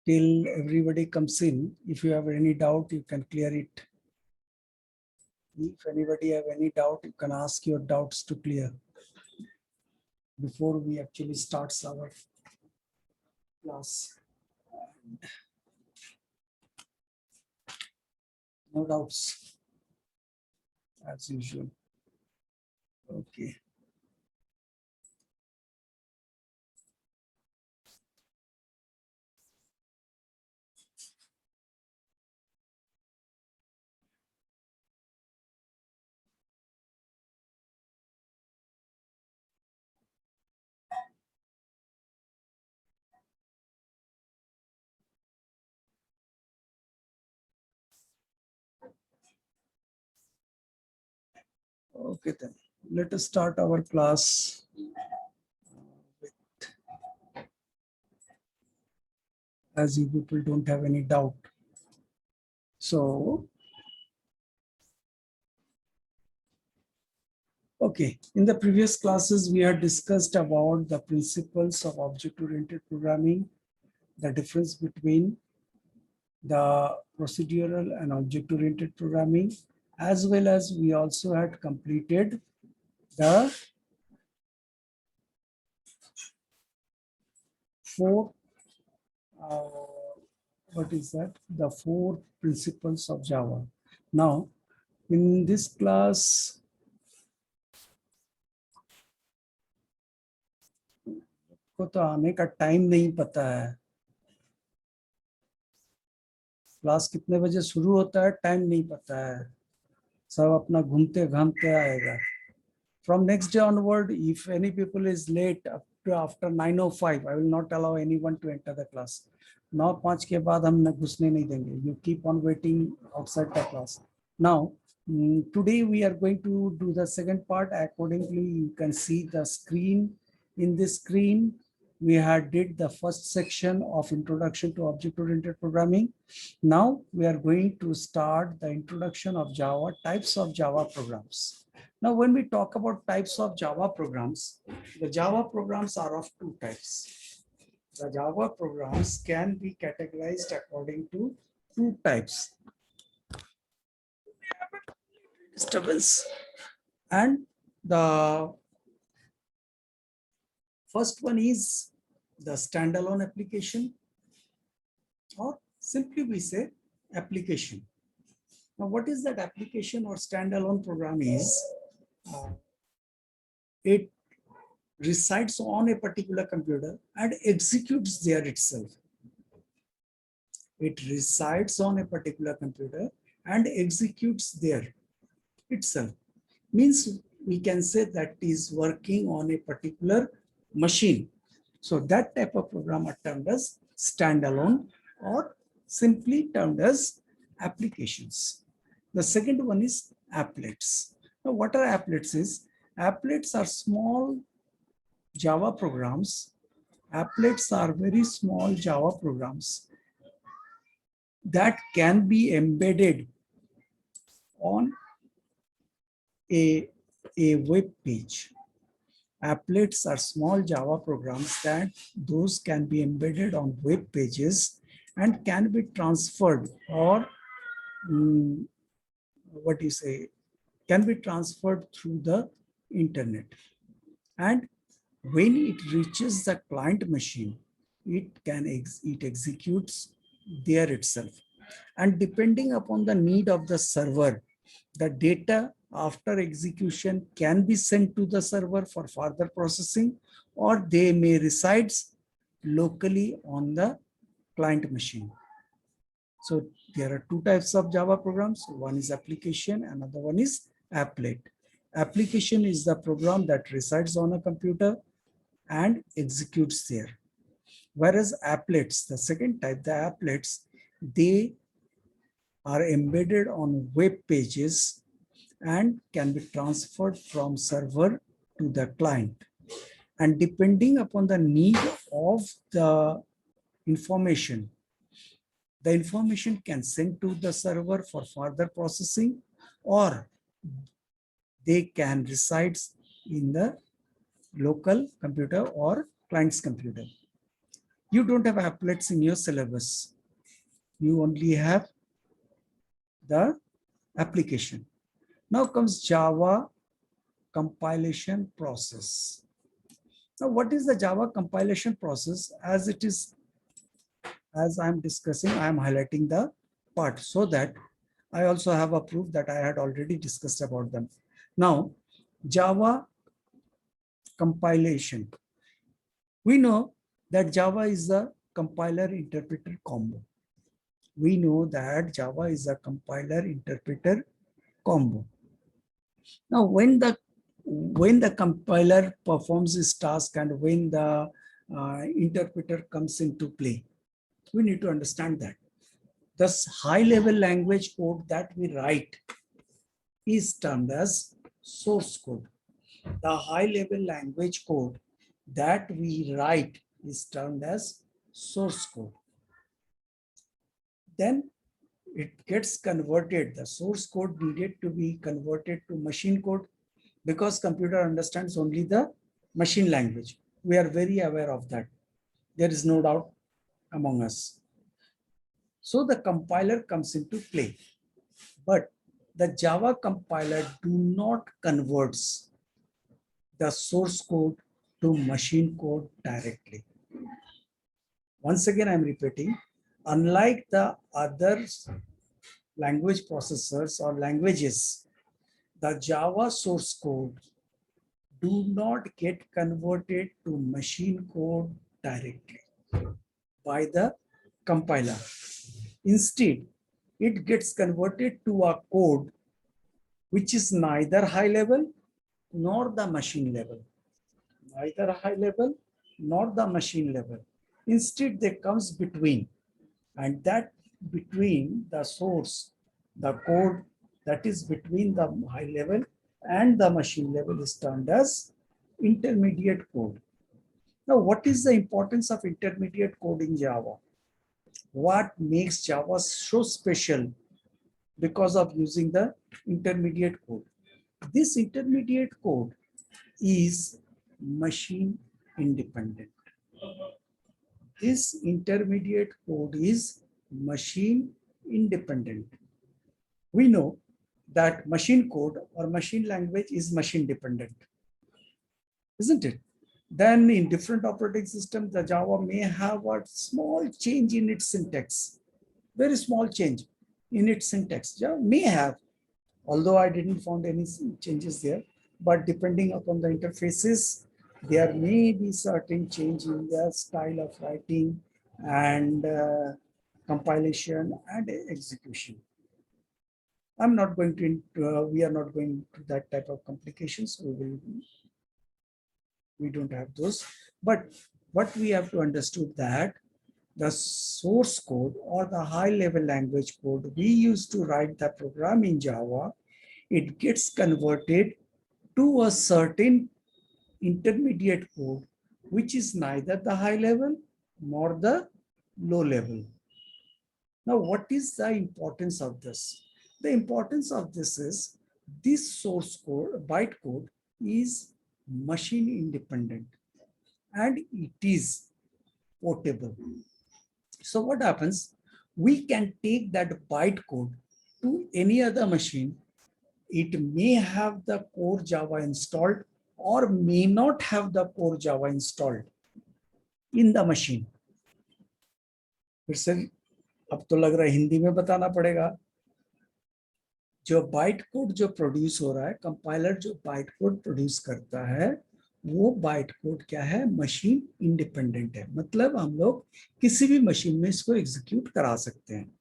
till everybody comes in. If you have any doubt, you can clear it. If anybody have any doubt, you can ask your doubts to clear before we actually start our class. No doubts, as usual. Okay. Okay, then let us start our class with, as you people don't have any doubt. So, okay, in the previous classes, we had discussed about the principles of object-oriented programming, the difference between the procedural and object-oriented programming, as well as we also had completed the four, what is that? The four principles of Java. Now, in this class, को तो आने का time नहीं पता है. Class कितने बजे शुरू होता है टाइम नहीं पता है. सब अपना घूमते घामते आएगा. From next day onward, if any people is late up to after 9:05, I will not allow anyone to enter the class. 9:05 के बाद हम घुसने नहीं देंगे. You keep on waiting outside the class. Now, today we are going to do the second part. Accordingly, you can see the screen. In this screen, we had did the first section of introduction to object-oriented programming. Now we are going to start the introduction of Java, types of Java programs. Now, when we talk about types of Java programs, the Java programs are of two types. The Java programs can be categorized according to two types. Disturbance. And the first one is the standalone application, or simply we say application. Now, what is that application or standalone program is? It resides on a particular computer and executes there itself. It resides on a particular computer and executes there itself. Means we can say that is working on a particular machine. So that type of program are termed as standalone or simply termed as applications. The second one is applets. Now, what are applets is? Applets are small Java programs. Applets are very small Java programs that can be embedded on a web page. Applets are small Java programs that those can be embedded on web pages and can be transferred, or what do you say, can be transferred through the internet. And when it reaches the client machine, it executes there itself. And depending upon the need of the server, the data after execution can be sent to the server for further processing, or they may reside locally on the client machine. So there are two types of Java programs. One is application, another one is applet. Application is the program that resides on a computer and executes there. Whereas applets, the second type, the applets, they are embedded on web pages and can be transferred from server to the client. And depending upon the need of the information can send to the server for further processing, or they can reside in the local computer or client's computer. You don't have applets in your syllabus. You only have the application. Now comes Java compilation process. Now, what is the Java compilation process? As it is, as I'm discussing, I am highlighting the part so that I also have a proof that I had already discussed about them. Now, Java compilation. We know that Java is a compiler interpreter combo. We know that Java is a compiler interpreter combo. Now, when the compiler performs its task and when the interpreter comes into play, we need to understand that this high-level language code that we write is termed as source code. The high-level language code that we write is termed as source code. Then it gets converted. The source code needed to be converted to machine code because computer understands only the machine language. We are very aware of that. There is no doubt among us. So the compiler comes into play, but the Java compiler do not converts the source code to machine code directly. Once again, I'm repeating, unlike the other language processors or languages, the Java source code do not get converted to machine code directly by the compiler. Instead, it gets converted to a code which is neither high level nor the machine level. Neither high level nor the machine level. Instead, they comes between, and that between the source, the code that is between the high level and the machine level is termed as intermediate code. Now, what is the importance of intermediate code in Java? What makes Java so special because of using the intermediate code? This intermediate code is machine independent. This intermediate code is machine independent. We know that machine code or machine language is machine dependent, isn't it? Then in different operating systems, the Java may have a small change in its syntax, very small change in its syntax. Java may have, although I didn't find any changes there, but depending upon the interfaces, there may be certain change in the style of writing and compilation and execution. I'm not going to, we are not going to that type of complications. We don't have those. But what we have to understand that the source code or the high level language code we use to write the program in Java, it gets converted to a certain intermediate code, which is neither the high level nor the low level. Now, what is the importance of this? The importance of this is this source code, bytecode, is machine independent and it is portable. So what happens? We can take that bytecode to any other machine. It may have the core Java installed or may not have the core Java installed in the machine. फिर से अब तो लग रहा है हिंदी में बताना पड़ेगा. जो बाइट कोड जो प्रोड्यूस हो रहा है, कंपाइलर जो बाइट कोड प्रोड्यूस करता है, वो बाइट कोड क्या है? मशीन इंडिपेंडेंट है. मतलब हम लोग किसी भी मशीन में इसको एग्जीक्यूट करा सकते हैं.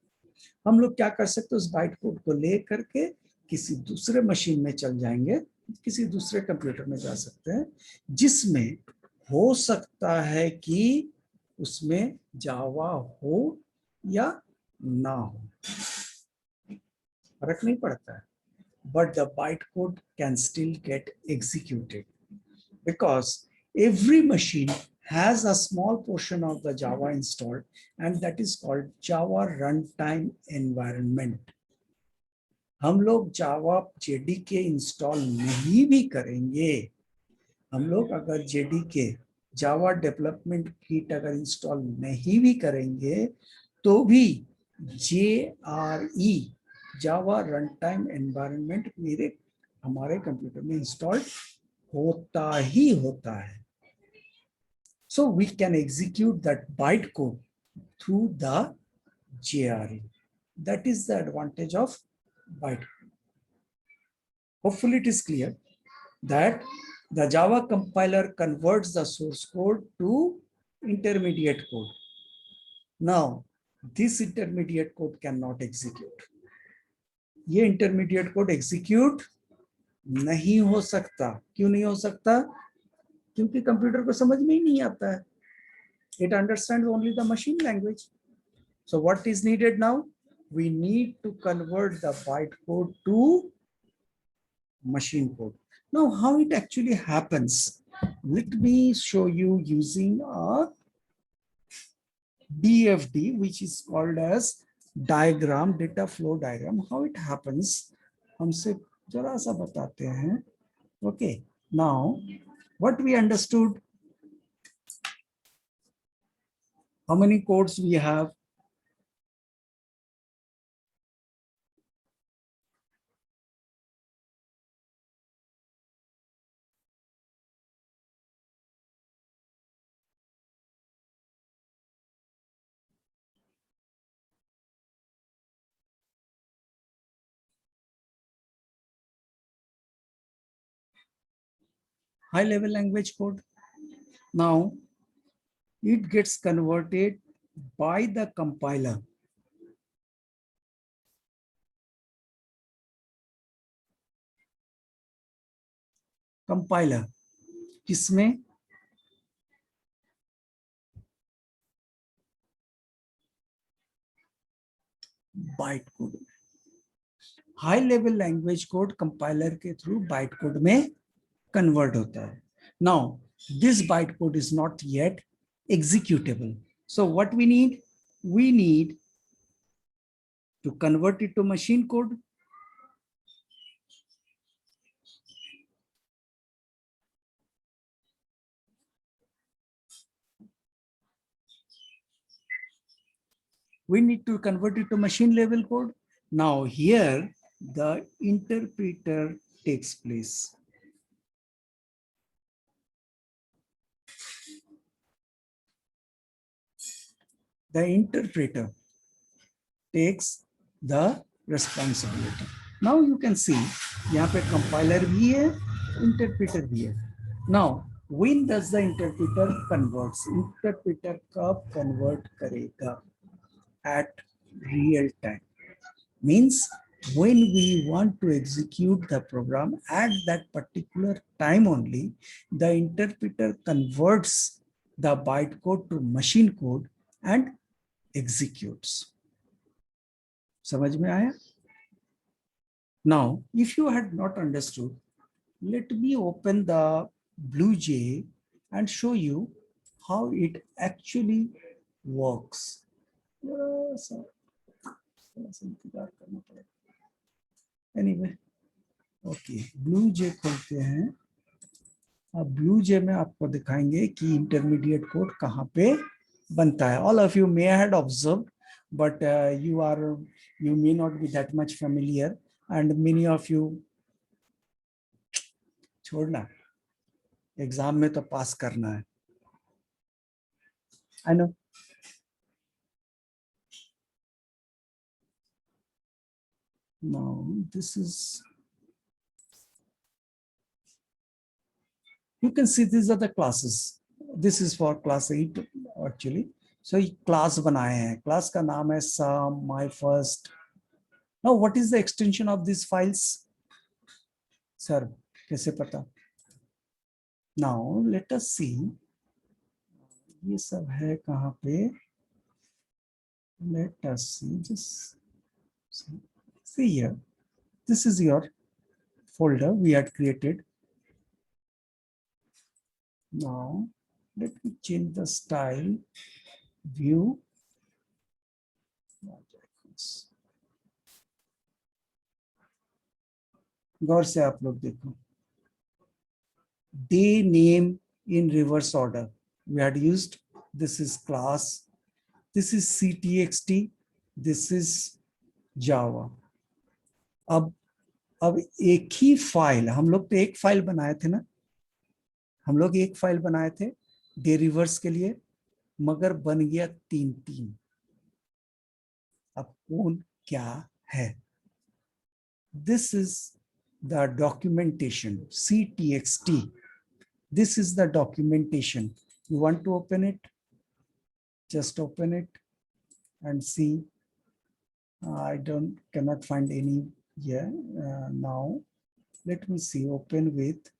हम लोग क्या कर सकते हैं? उस बाइट कोड को ले करके किसी दूसरे मशीन में चल जाएंगे, किसी दूसरे कंप्यूटर में जा सकते हैं, जिसमें हो सकता है कि उसमें जावा हो या ना हो, फर्क नहीं पड़ता है. But the bytecode can still get executed because every machine has a small portion of the Java installed, and that is called Java runtime environment. हम लोग Java JDK इंस्टॉल नहीं भी करेंगे, हम लोग अगर JDK जावा डेवलपमेंट किट अगर install नहीं भी करेंगे तो भी JRE जावा रन टाइम एनवायरनमेंट मेरे हमारे कंप्यूटर में इंस्टॉल होता ही होता है. So we can execute that bytecode through the JRE. That is the advantage of bytecode. Hopefully it is clear that the Java compiler converts the source code to intermediate code. Now, this intermediate code cannot execute. ये intermediate code execute नहीं हो सकता. क्यों नहीं हो सकता? क्योंकि computer को समझ में ही नहीं आता है. It understands only the machine language. So what is needed now? We need to convert the bytecode to machine code. Now, how it actually happens? Let me show you using a DFD, which is called as diagram, data flow diagram. How it happens? हमसे जरा सा बताते हैं. Okay. Now, what we understood? How many codes we have? High level language code. Now, it gets converted by the compiler. Compiler, किसमें? Bytecode. High level language code compiler के through bytecode में convert होता है. Now this bytecode is not yet executable. So what we need to convert it to machine code. We need to convert it to machine level code. Now here the interpreter takes place. The interpreter takes the responsibility. Now you can see यहाँ पे compiler भी है, interpreter भी है. Now when does the interpreter converts? Interpreter कब convert करेगा? At real time. Means when we want to execute the program at that particular time only, the interpreter converts the bytecode to machine code and executes. समझ में आया? Now, if you had not understood, let me open the BlueJ and show you how it actually works. Anyway, okay, BlueJ खोलते हैं. अब BlueJ में आपको दिखाएंगे कि इंटरमीडिएट कोड कहाँ पे बनता है. All of you may have observed, but you may not be that much familiar, and many of you छोड़ना, एग्जाम में तो पास करना है. I know. Now this is, you can see these are the classes. This is for class 8 actually. So class बनाए हैं. Class का नाम है sum, my first. Now what is the extension of these files? Sir, कैसे पता? Now let us see. ये सब है कहाँ पे? Let us see. Just see here. This is your folder we had created. Now let me change the style. View. गौर से आप लोग देखो. They name in reverse order. we had used. This is class, this is ctxt, this is Java. अब एक ही file, हम लोग तो एक फाइल बनाए थे ना, हम लोग एक फाइल बनाए थे डेरिवर्स के लिए, मगर बन गया 3-3। अब कौन क्या है? This is the documentation ctxt. This is the documentation. You want to open it? Just open it and see. I cannot find any here. Now let me see. Open with.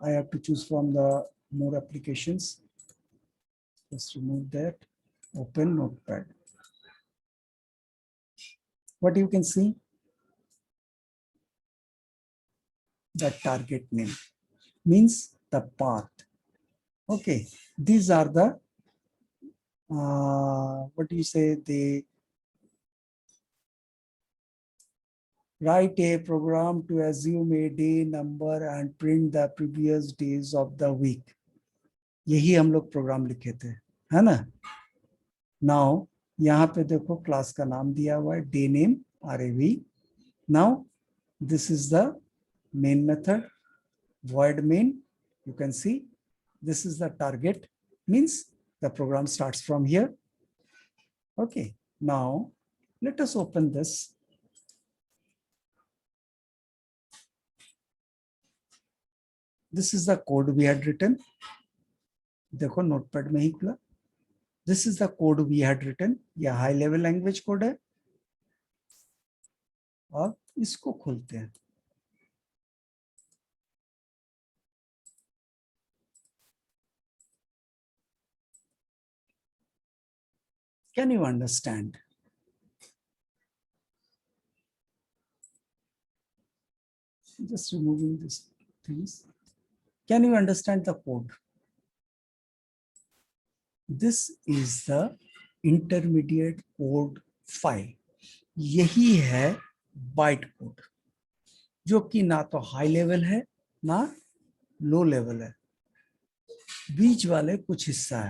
I have to choose from the more applications. Just remove that. Open Notepad. What you can see? The target name means the path. Okay, these are the what do you say? They write a program to assume a day number and print the previous days of the week. यही हम लोग programme लिखे थे, है ना? Now यहाँ पे देखो क्लास का नाम दिया हुआ है day name RAV. Now this is the main method, void main. You can see this is the target, means the program starts from here. Okay, now let us open this. This is the code we had written. देखो notepad में ही खुला. This is the code we had written. यह high level language code है और इसको खोलते हैं. Can you understand? Just removing these things. Can you understand the code? This is the intermediate code file. यही है बाइट कोड, जो कि ना तो हाई लेवल है ना लो लेवल है, बीच वाले कुछ हिस्सा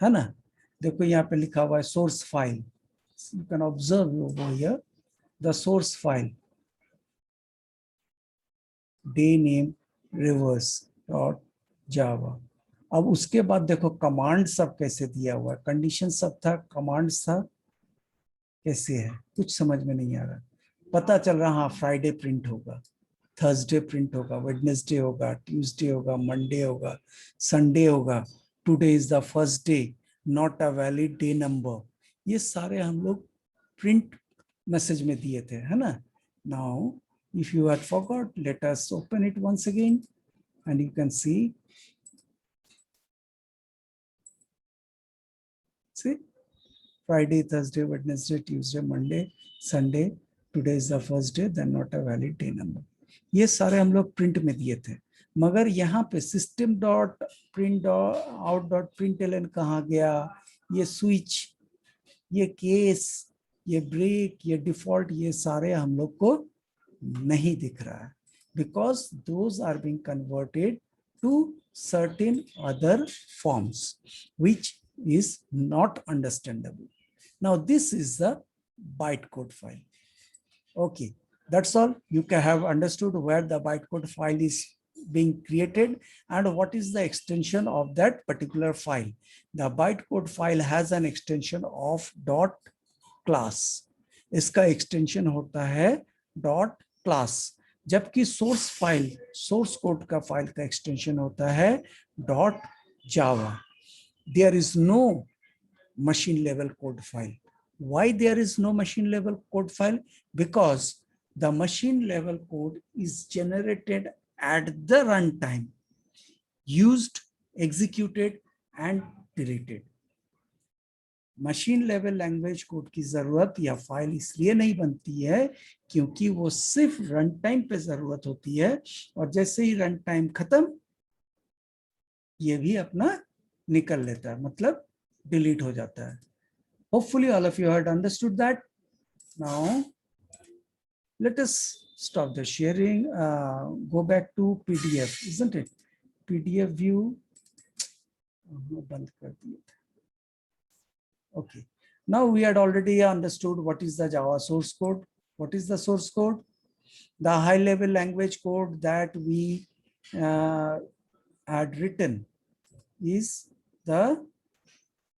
है ना? देखो यहाँ पे लिखा हुआ है source file. You can observe over here the source file day name reverse.java. अब उसके बाद देखो कमांड सब कैसे दिया हुआ है. कंडीशन सब था, कमांड था, कैसे है कुछ समझ में नहीं आ रहा. पता चल रहा हाँ फ्राइडे प्रिंट होगा, थर्सडे प्रिंट होगा, वेडनेसडे होगा, ट्यूसडे होगा, मंडे होगा, संडे होगा, today is the first day, not a valid day number. ये सारे हम लोग प्रिंट मैसेज में दिए थे, है ना? Now if you had forgot, let us open it once again and you can see Friday, Thursday, Wednesday, Tuesday, Monday, Sunday, today is the first day, then not a valid day number. ये सारे हम लोग print में दिए थे, मगर यहाँ पे system dot print out dot println कहाँ गया? ये स्विच, ये केस, ये ब्रेक, ये डिफॉल्ट, ये सारे हम लोग को नहीं दिख रहा है, because those are being converted to certain other forms which is not understandable. Now this is the bytecode file. Okay, that's all. You can have understood where the bytecode file is being created and what is the extension of that particular file. The bytecode file has an extension of dot class. इसका extension होता है dot class, जबकि source file, source code का file का extension होता है dot Java. There is no machine level code file. Why there is no machine level code file? Because the machine level code is generated at the run time, used, executed and deleted. Machine level language code की जरूरत या file इसलिए नहीं बनती है क्योंकि वो सिर्फ रन टाइम पे जरूरत होती है, और जैसे ही रन टाइम खत्म ये भी अपना निकल लेता है, मतलब डिलीट हो जाता है. Hopefully all of you had understood that. Now let us stop the sharing, go back to PDF, isn't it? PDF view. बंद कर दिए थे. Okay. Now we had already understood what is the Java source code. What is the source code? The high level language code that we had written is the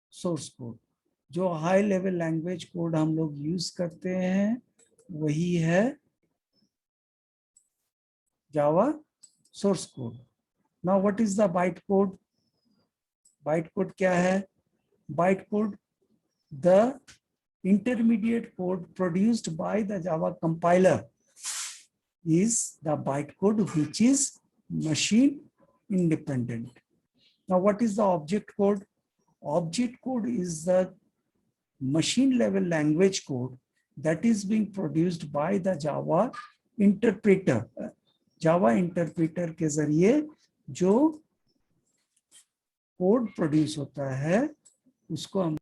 source code. जो high level language code हम लोग use करते हैं वही है Java source code. Now what is the byte code? Byte code क्या है? Byte code the intermediate code produced by the Java compiler is the bytecode which is machine independent. Now what is the object code? Object code is the machine level language code that is being produced by the Java interpreter. Java interpreter के जरिए जो code produce होता है उसको हम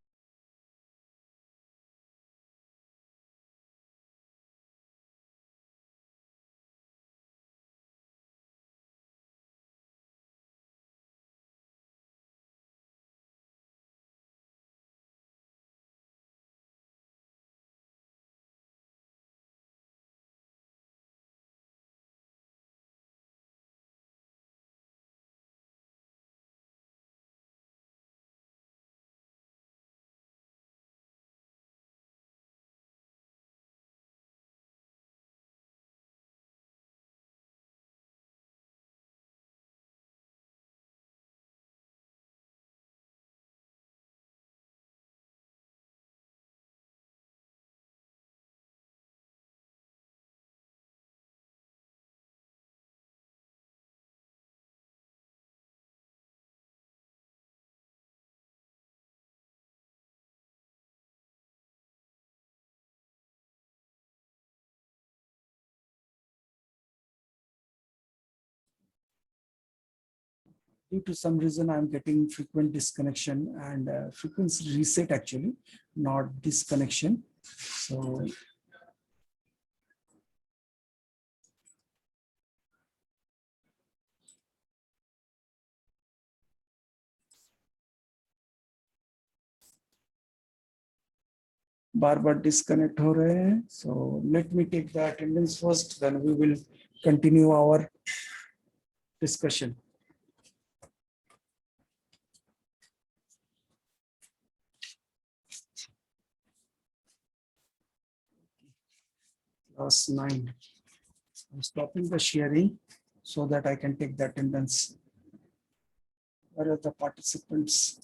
due to some reason I'm getting frequent disconnection and frequency reset actually, not disconnection. So bar bar disconnect हो रहे हैं. So let me take the attendance first, then we will continue our discussion. Class 9. I'm stopping the sharing so that I can take the attendance. Where are the participants?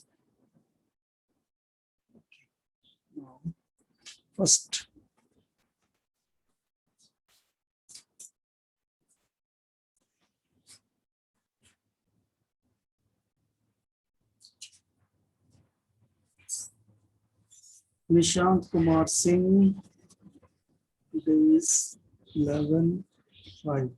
Now, first, Nishant Kumar Singh. Today is 11/5.